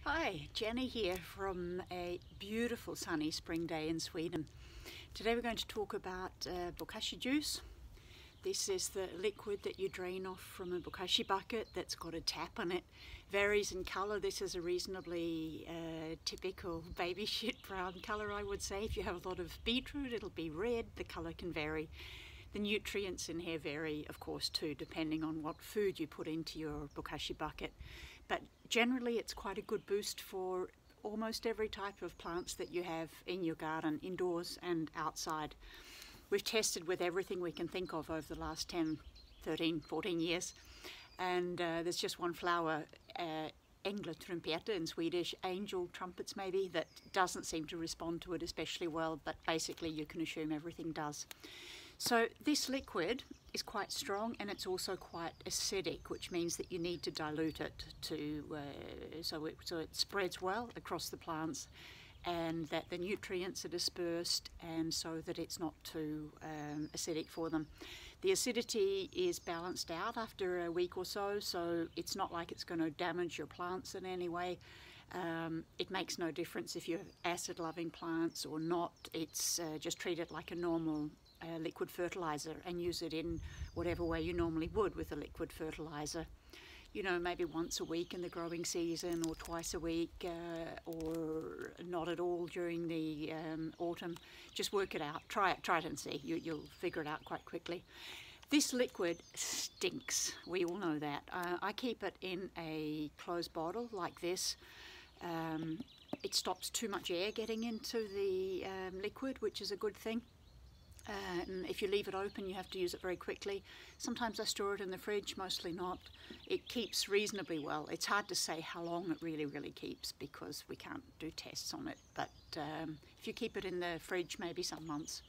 Hi, Jenny here from a beautiful sunny spring day in Sweden. Today we're going to talk about bokashi juice. This is the liquid that you drain off from a bokashi bucket that's got a tap on it. Varies in colour. This is a reasonably typical baby shit brown colour, I would say. If you have a lot of beetroot, it'll be red. The colour can vary. The nutrients in here vary, of course, too, depending on what food you put into your bokashi bucket. But generally, it's quite a good boost for almost every type of plants that you have in your garden, indoors and outside. We've tested with everything we can think of over the last 10, 13, 14 years. And there's just one flower, trumpeta in Swedish, angel trumpets maybe, that doesn't seem to respond to it especially well, but basically you can assume everything does. So this liquid is quite strong and it's also quite acidic, which means that you need to dilute it so it spreads well across the plants and that the nutrients are dispersed and so that it's not too acidic for them. The acidity is balanced out after a week or so, so it's not like it's going to damage your plants in any way. It makes no difference if you have acid-loving plants or not. It's just treat it like a normal liquid fertilizer and use it in whatever way you normally would with a liquid fertilizer. You know, maybe once a week in the growing season or twice a week or not at all during the autumn. Just work it out. Try it and see. You'll figure it out quite quickly. This liquid stinks. We all know that. I keep it in a closed bottle like this. It stops too much air getting into the liquid, which is a good thing. And if you leave it open, you have to use it very quickly. Sometimes I store it in the fridge, mostly not. It keeps reasonably well. It's hard to say how long it really keeps because we can't do tests on it. But if you keep it in the fridge, maybe some months.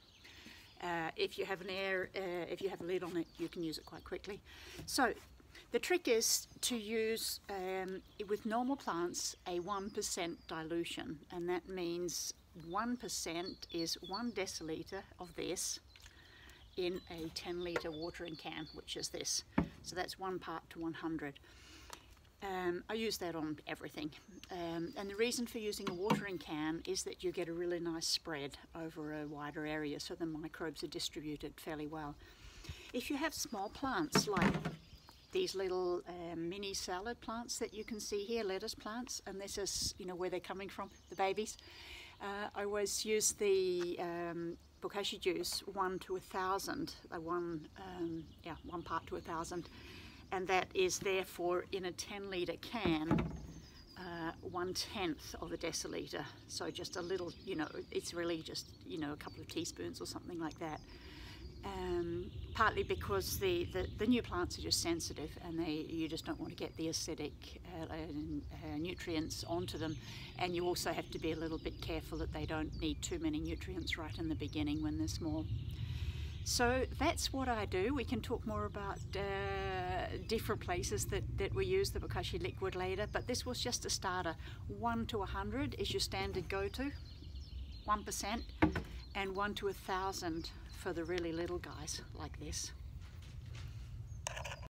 If you have if you have a lid on it, you can use it quite quickly. So the trick is to use, with normal plants, a 1% dilution, and that means 1% is 1 deciliter of this in a 10-litre watering can, which is this. So that's 1 part to 100. I use that on everything. And the reason for using a watering can is that you get a really nice spread over a wider area, so the microbes are distributed fairly well. If you have small plants like these little mini salad plants that you can see here, lettuce plants, and this is, you know, where they're coming from, the babies. I always use the bokashi juice 1 to 1,000, 1 part to 1,000, and that is therefore in a 10-litre can 1/10 of a deciliter. So just a little, you know, it's really just, you know, a couple of teaspoons or something like that. Partly because the new plants are just sensitive and you just don't want to get the acidic nutrients onto them, and you also have to be a little bit careful that they don't need too many nutrients right in the beginning when they're small. So that's what I do. We can talk more about different places that we use the bokashi liquid later, but this was just a starter. 1 to 100 is your standard go-to, 1%, and 1 to 1,000 for the really little guys like this.